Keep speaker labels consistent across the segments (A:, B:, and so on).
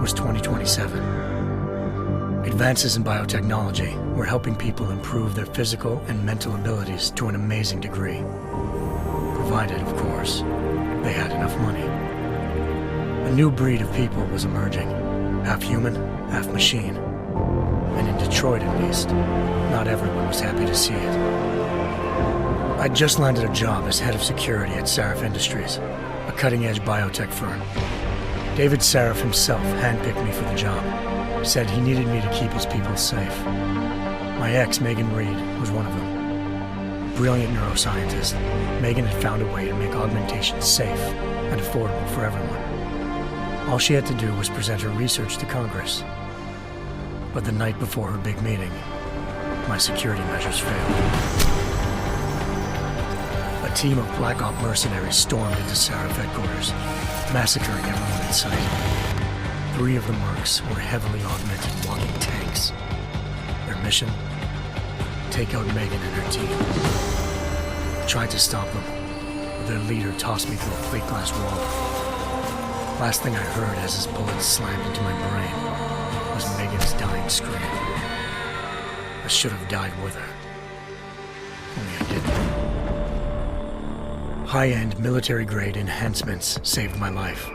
A: was 2027. Advances in biotechnology were helping people improve their physical and mental abilities to an amazing degree. Provided, of course, they had enough money. A new breed of people was emerging, half human, half machine. And in Detroit, at least, not everyone was happy to see it. I'd just landed a job as head of security at Sarif Industries, a cutting-edge biotech firm. David Sarif himself handpicked me for the job, said he needed me to keep his people safe. My ex, Megan Reed, was one of them. Brilliant neuroscientist, Megan had found a way to make augmentation safe and affordable for everyone. All she had to do was present her research to Congress. But the night before her big meeting, my security measures failed. A team of Black Op mercenaries stormed into Sarif headquarters, massacring everyone in sight. 3 of the mercs were heavily augmented walking tanks. Their mission? Take out Megan and her team. I tried to stop them, but their leader tossed me through a plate glass wall. Last thing I heard as his bullets slammed into my brain was Megan's dying scream. I should have died with her. Only I didn't. High-end military-grade enhancements saved my life.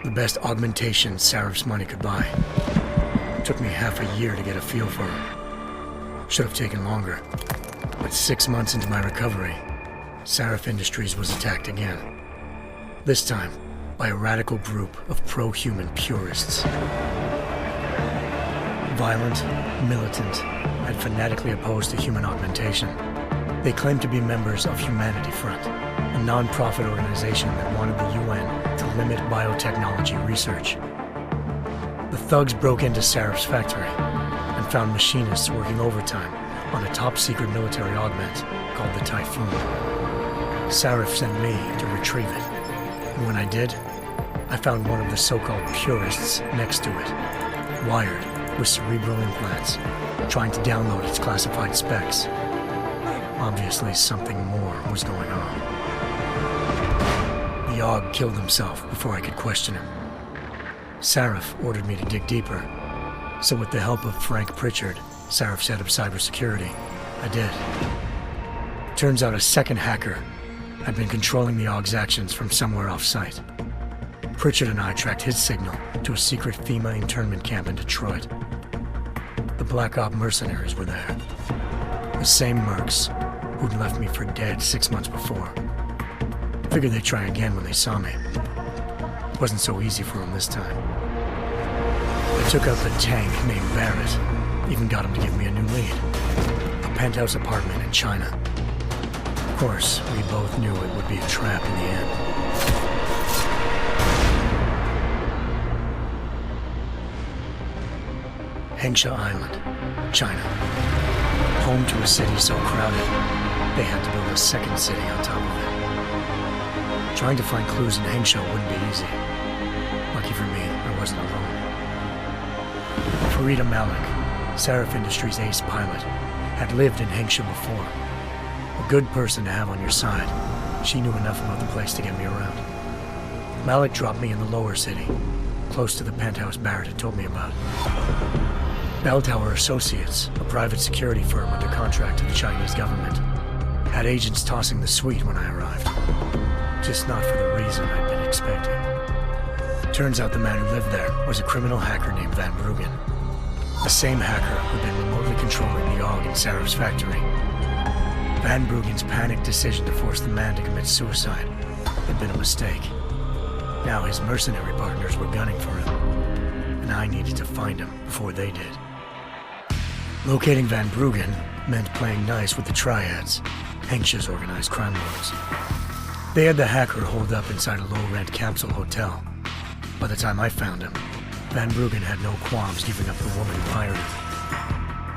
A: The best augmentation Sarif's money could buy. It took me half a year to get a feel for her. Should have taken longer. But 6 months into my recovery, Sarif Industries was attacked again. This time, by a radical group of pro-human purists. Violent, militant, and fanatically opposed to human augmentation. They claimed to be members of Humanity Front, a non-profit organization that wanted the UN to limit biotechnology research. The thugs broke into Sarif's factory and found machinists working overtime on a top-secret military augment called the Typhoon. Sarif sent me to retrieve it, and when I did, I found one of the so-called purists next to it, wired with cerebral implants, trying to download its classified specs. Obviously, something more was going on. The AUG killed himself before I could question him. Sarif ordered me to dig deeper, so with the help of Frank Pritchard, Sarif's head of cybersecurity, I did. Turns out a second hacker had been controlling the AUG's actions from somewhere off-site. Pritchard and I tracked his signal to a secret FEMA internment camp in Detroit. The Black Op mercenaries were there. The same mercs who'd left me for dead 6 months before. Figured they'd try again when they saw me. It wasn't so easy for them this time. I took out the tank named Barrett, even got him to give me a new lead. A penthouse apartment in China. Of course, we both knew it would be a trap in the end. Hengsha Island, China. Home to a city so crowded, they had to build a second city on top of it. Trying to find clues in Hengsha wouldn't be easy. Lucky for me, I wasn't alone. Farida Malik, Sarif Industries' ace pilot, had lived in Hengsha before. A good person to have on your side. She knew enough about the place to get me around. Malik dropped me in the lower city, close to the penthouse Barrett had told me about. Bell Tower Associates, a private security firm under contract to the Chinese government, had agents tossing the suite when I arrived. Just not for the reason I'd been expecting. Turns out the man who lived there was a criminal hacker named Van Bruggen. The same hacker who'd been remotely controlling the AUG in Sarif's factory. Van Bruggen's panicked decision to force the man to commit suicide had been a mistake. Now his mercenary partners were gunning for him, and I needed to find him before they did. Locating Van Bruggen meant playing nice with the Triads, Hengsha's organized crime lords. They had the hacker holed up inside a low-rent capsule hotel. By the time I found him, Van Bruggen had no qualms giving up the woman who hired him.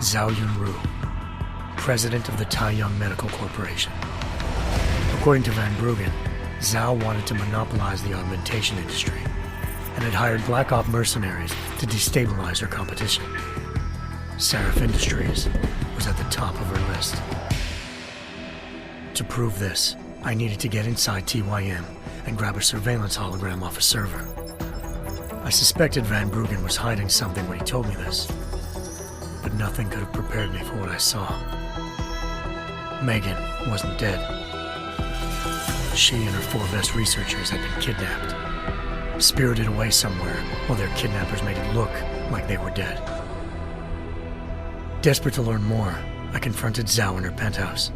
A: Zhao Yunru, president of the Taiyang Medical Corporation. According to Van Bruggen, Zhao wanted to monopolize the augmentation industry and had hired Black Op mercenaries to destabilize her competition. Sarif Industries was at the top of her list. To prove this, I needed to get inside TYM and grab a surveillance hologram off a server. I suspected Van Bruggen was hiding something when he told me this, but nothing could have prepared me for what I saw. Megan wasn't dead. She and her 4 best researchers had been kidnapped, spirited away somewhere while their kidnappers made it look like they were dead. Desperate to learn more, I confronted Zhao in her penthouse.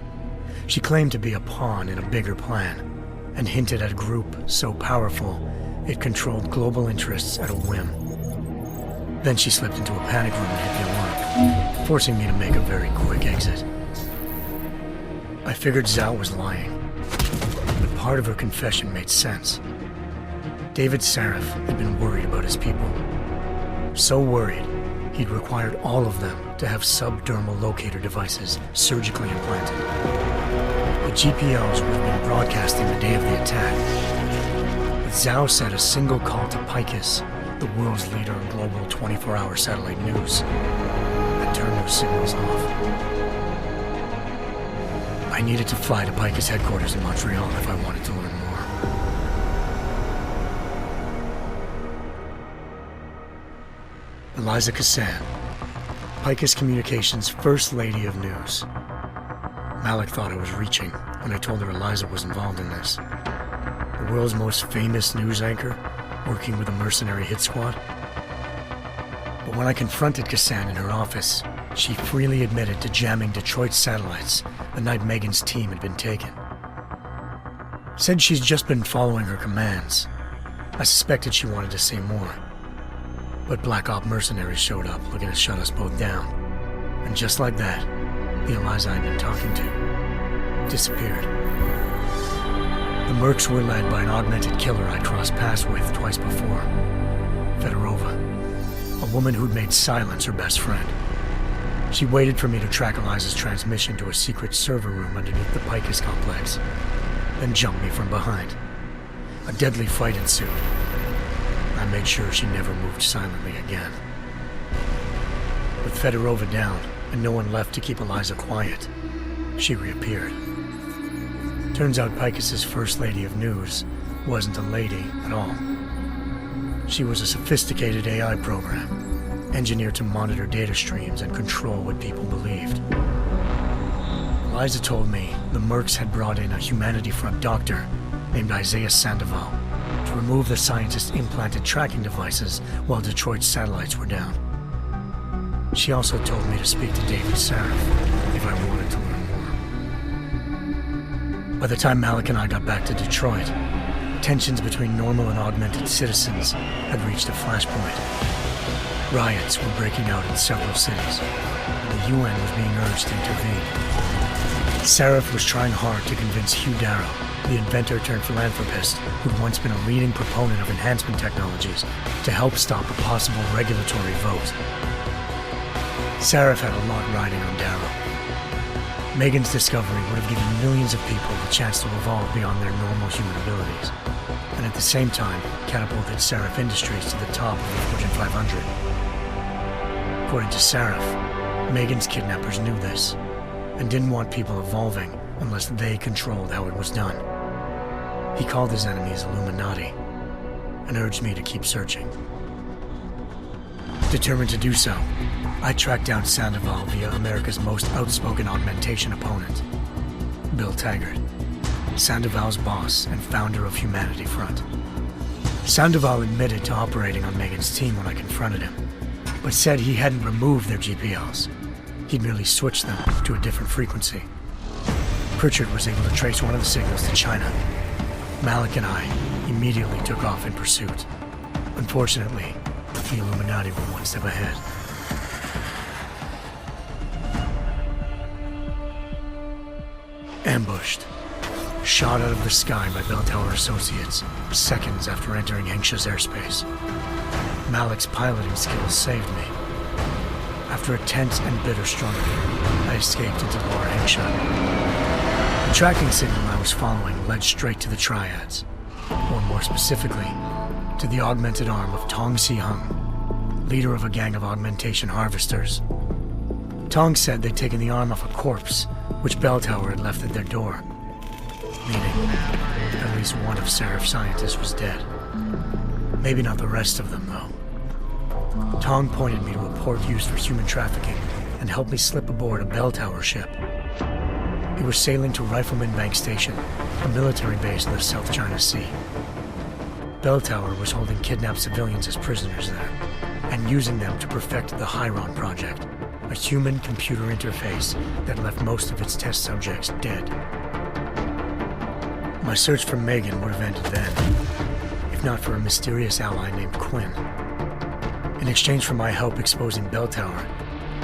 A: She claimed to be a pawn in a bigger plan, and hinted at a group so powerful it controlled global interests at a whim. Then she slipped into a panic room and hit the alarm, forcing me to make a very quick exit. I figured Zhao was lying, but part of her confession made sense. David Sarif had been worried about his people. So worried, he'd required all of them to have subdermal locator devices surgically implanted. The GPOs would have been broadcasting the day of the attack. But Zhao said a single call to Picus, the world's leader in global 24-hour satellite news, had turned those signals off. I needed to fly to Picus headquarters in Montreal if I wanted to learn more. Eliza Cassan, Picus Communications' First Lady of News. Malik thought I was reaching when I told her Eliza was involved in this. The world's most famous news anchor, working with a mercenary hit squad. But when I confronted Cassan in her office, she freely admitted to jamming Detroit's satellites the night Megan's team had been taken. Said she's just been following her commands. I suspected she wanted to say more. But Black Op mercenaries showed up looking to shut us both down. And just like that, the Eliza I'd been talking to disappeared. The Mercs were led by an augmented killer I'd crossed paths with twice before, Fedorova, a woman who'd made silence her best friend. She waited for me to track Eliza's transmission to a secret server room underneath the Picus complex, then jumped me from behind. A deadly fight ensued. I made sure she never moved silently again. With Fedorova down, and no one left to keep Eliza quiet, she reappeared. Turns out Picus's First Lady of News wasn't a lady at all. She was a sophisticated AI program, engineered to monitor data streams and control what people believed. Eliza told me the Mercs had brought in a Humanity Front doctor named Isaiah Sandoval to remove the scientist's implanted tracking devices while Detroit's satellites were down. She also told me to speak to David Sarif if I wanted to learn more. By the time Malik and I got back to Detroit, tensions between normal and augmented citizens had reached a flashpoint. Riots were breaking out in several cities, and the UN was being urged to intervene. Sarif was trying hard to convince Hugh Darrow, the inventor turned philanthropist who'd once been a leading proponent of enhancement technologies, to help stop a possible regulatory vote. Sarif had a lot riding on Darrow. Megan's discovery would have given millions of people the chance to evolve beyond their normal human abilities, and at the same time catapulted Sarif Industries to the top of the Fortune 500. According to Sarif, Megan's kidnappers knew this, and didn't want people evolving unless they controlled how it was done. He called his enemies Illuminati, and urged me to keep searching. Determined to do so, I tracked down Sandoval via America's most outspoken augmentation opponent, Bill Taggart, Sandoval's boss and founder of Humanity Front. Sandoval admitted to operating on Megan's team when I confronted him, but said he hadn't removed their GPLs. He'd merely switched them to a different frequency. Pritchard was able to trace one of the signals to China. Malik and I immediately took off in pursuit. Unfortunately, the Illuminati were one step ahead. Ambushed. Shot out of the sky by Bell Tower Associates, seconds after entering Hengsha's airspace. Malik's piloting skills saved me. After a tense and bitter struggle, I escaped into Lower Hengsha. The tracking signal I was following led straight to the Triads, or more specifically, to the augmented arm of Tong Si-hung, leader of a gang of augmentation harvesters. Tong said they'd taken the arm off a corpse, which Bell Tower had left at their door, meaning at least one of Sarif's scientists was dead. Maybe not the rest of them, though. Tong pointed me to a port used for human trafficking and helped me slip aboard a bell tower ship. It was sailing to Rifleman Bank Station, a military base in the South China Sea. Bell Tower was holding kidnapped civilians as prisoners there, and using them to perfect the Hyron Project, a human-computer interface that left most of its test subjects dead. My search for Megan would have ended then, if not for a mysterious ally named Quinn. In exchange for my help exposing Bell Tower,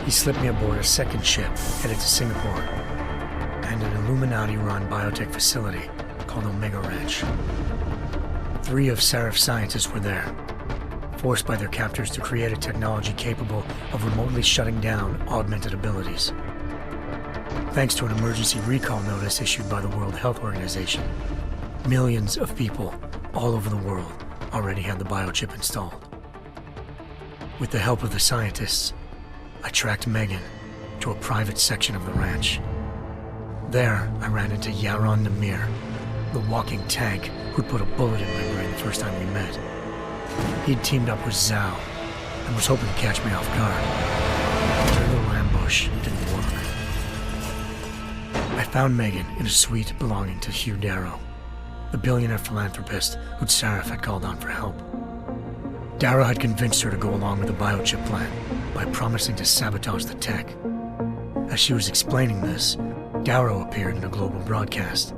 A: he slipped me aboard a second ship headed to Singapore and an Illuminati-run biotech facility called Omega Ranch. 3 of Seraph's scientists were there, forced by their captors to create a technology capable of remotely shutting down augmented abilities. Thanks to an emergency recall notice issued by the World Health Organization, millions of people all over the world already had the biochip installed. With the help of the scientists, I tracked Megan to a private section of the ranch. There, I ran into Yaron Namir, the walking tank who'd put a bullet in my brain the first time we met. He'd teamed up with Zhao and was hoping to catch me off guard. Their little ambush didn't work. I found Megan in a suite belonging to Hugh Darrow, the billionaire philanthropist who'd Seraph had called on for help. Darrow had convinced her to go along with the biochip plan by promising to sabotage the tech. As she was explaining this, Darrow appeared in a global broadcast,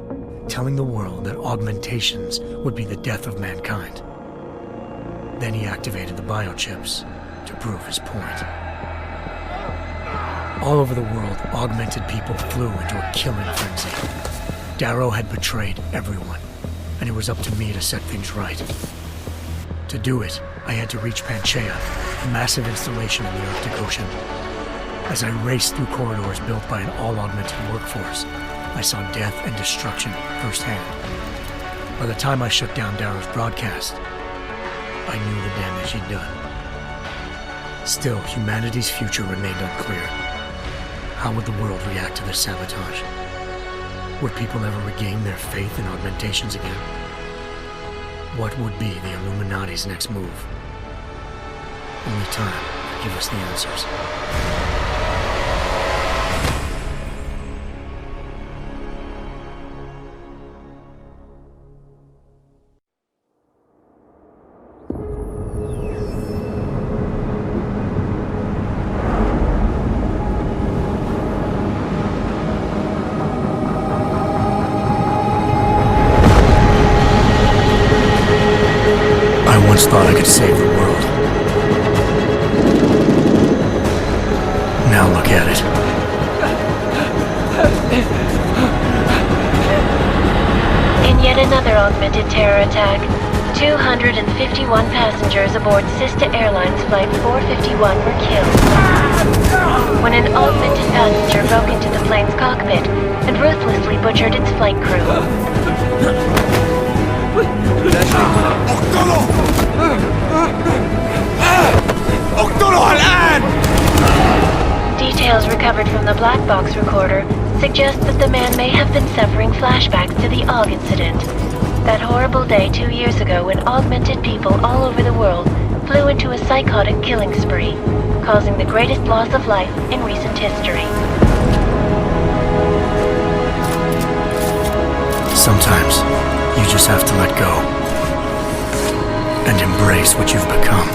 A: telling the world that augmentations would be the death of mankind. Then he activated the biochips to prove his point. All over the world, augmented people flew into a killing frenzy. Darrow had betrayed everyone, and it was up to me to set things right. To do it, I had to reach Panchaea, a massive installation in the Arctic Ocean. As I raced through corridors built by an all-augmented workforce, I saw death and destruction firsthand. By the time I shut down Darrow's broadcast, I knew the damage he'd done. Still, humanity's future remained unclear. How would the world react to this sabotage? Would people ever regain their faith in augmentations again? What would be the Illuminati's next move? Only time could give us the answers. I once thought I could save the world. Now look at it.
B: In yet another augmented terror attack, 251 passengers aboard Sister Airlines Flight 451 were killed when an augmented passenger broke into the plane's cockpit and ruthlessly butchered its flight crew. Details recovered from the black box recorder suggest that the man may have been suffering flashbacks to the AUG incident. That horrible day 2 years ago when augmented people all over the world flew into a psychotic killing spree, causing the greatest loss of life in recent history.
A: Sometimes you just have to let go and embrace what you've become.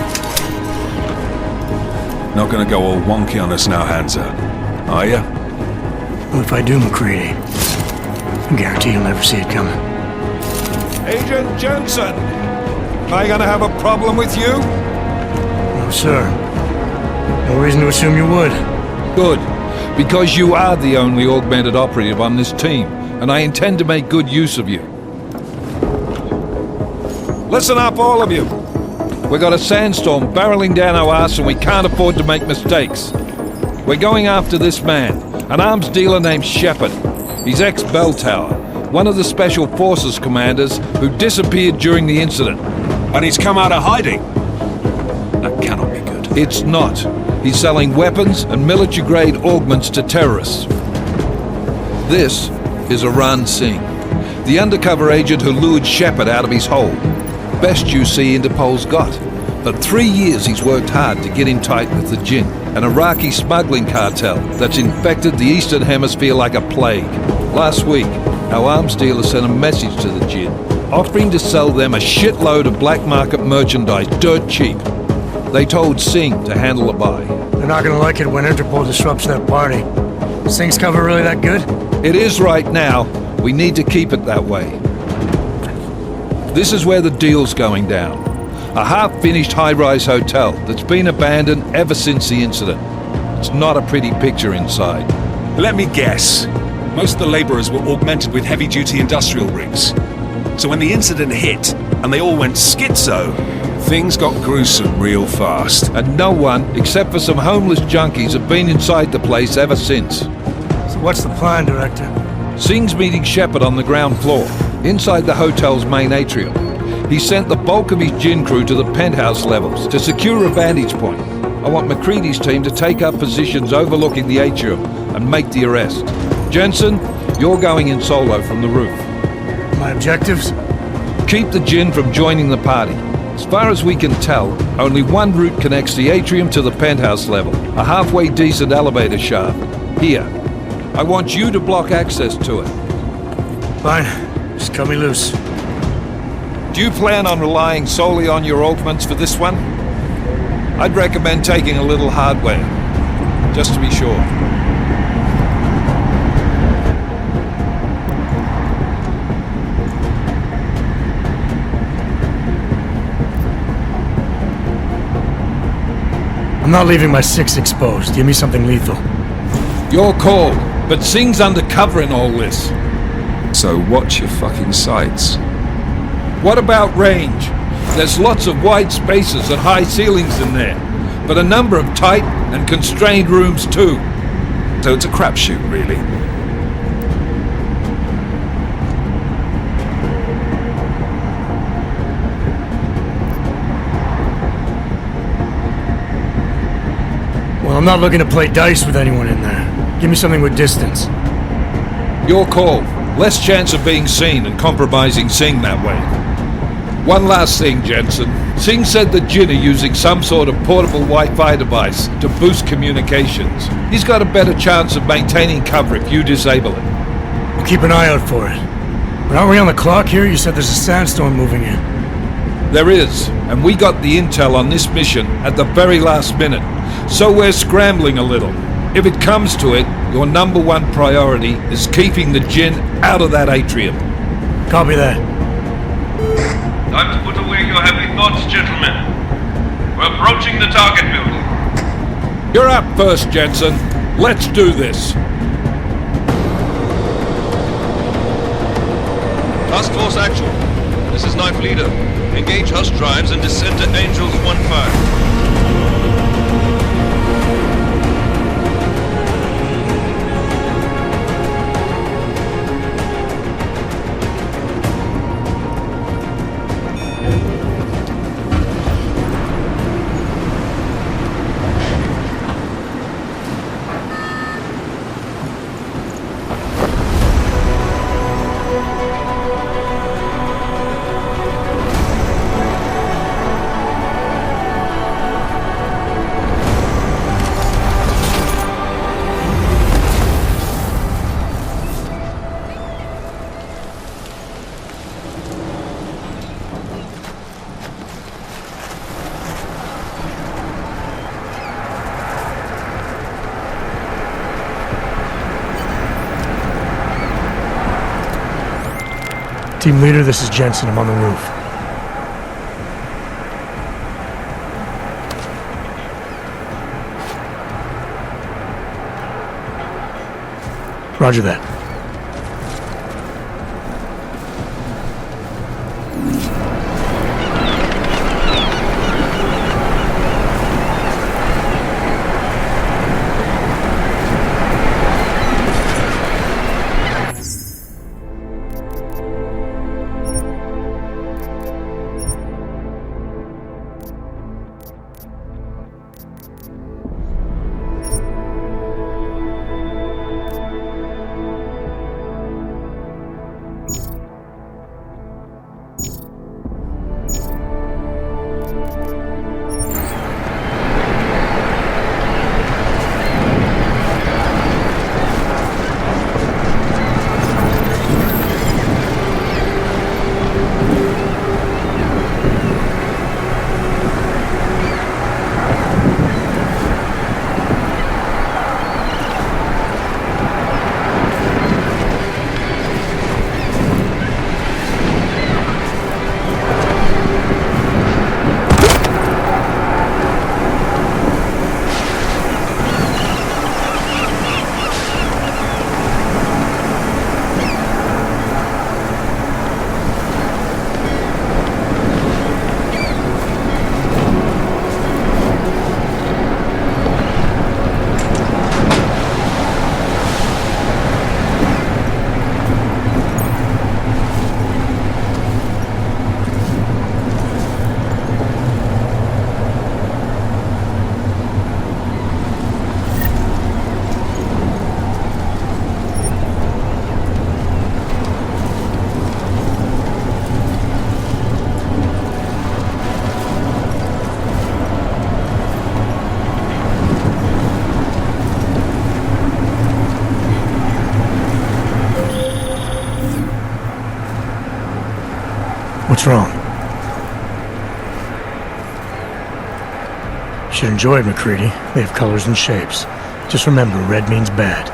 C: Not gonna go all wonky on us now, Hansa, are ya?
A: Well, if I do, McCready, I guarantee you'll never see it coming.
C: Agent Jensen! Am I gonna have a problem with you?
A: No, sir. No reason to assume you would.
D: Good, because you are the only augmented operative on this team, and I intend to make good use of you.
C: Listen up, all of you!
D: We got a sandstorm barreling down our arse and we can't afford to make mistakes. We're going after this man, an arms dealer named Shepard. He's ex-Bell Tower, one of the Special Forces commanders who disappeared during the incident.
C: And he's come out of hiding? That cannot be good.
D: It's not. He's selling weapons and military-grade augments to terrorists. This is Aran Singh, the undercover agent who lured Shepard out of his hole. best UC Interpol's got. For 3 years he's worked hard to get in tight with the Jinn, an Iraqi smuggling cartel that's infected the Eastern Hemisphere like a plague. Last week, our arms dealer sent a message to the Jinn, offering to sell them a shitload of black market merchandise dirt cheap. They told Singh to handle the buy.
A: They're not gonna like it when Interpol disrupts their party. Sing's cover really that good?
D: It is right now. We need to keep it that way. This is where the deal's going down. A half-finished high-rise hotel that's been abandoned ever since the incident. It's not a pretty picture inside.
E: Let me guess. Most of the laborers were augmented with heavy-duty industrial rigs. So when the incident hit, and they all went schizo, things got gruesome real fast.
D: And no one, except for some homeless junkies, have been inside the place ever since.
A: So what's the plan, Director?
D: Singh's meeting Shepard on the ground floor, inside the hotel's main atrium. He sent the bulk of his Jinn crew to the penthouse levels to secure a vantage point. I want McCready's team to take up positions overlooking the atrium and make the arrest. Jensen, you're going in solo from the roof.
A: My objectives?
D: Keep the Jinn from joining the party. As far as we can tell, only one route connects the atrium to the penthouse level, a halfway decent elevator shaft. Here. I want you to block access to it.
A: Fine. Just cut me loose.
D: Do you plan on relying solely on your augments for this one? I'd recommend taking a little hardware, just to be sure.
A: I'm not leaving my 6 exposed. Give me something lethal.
D: Your call, but Singh's undercover in all this.
E: So watch your fucking sights.
D: What about range? There's lots of wide spaces and high ceilings in there, but a number of tight and constrained rooms too.
E: So it's a crapshoot, really.
A: Well, I'm not looking to play dice with anyone in there. Give me something with distance.
D: Your call. Less chance of being seen and compromising Singh that way. One last thing, Jensen. Singh said the Jinn are using some sort of portable Wi-Fi device to boost communications. He's got a better chance of maintaining cover if you disable it.
A: We'll keep an eye out for it. But aren't we on the clock here? You said there's a sandstorm moving in.
D: There is, and we got the intel on this mission at the very last minute, so we're scrambling a little. If it comes to it, your number one priority is keeping the Jinn out of that atrium.
A: Copy that.
F: Time to put away your heavy thoughts, gentlemen. We're approaching the target building.
D: You're up first, Jensen. Let's do this.
G: Task Force Actual. This is Knife Leader. Engage Hush drives and descend to Angels 1-5.
A: Team leader, this is Jensen. I'm on the roof. Roger that. What's wrong? Should enjoy it, McCready. They have colors and shapes. Just remember, red means bad.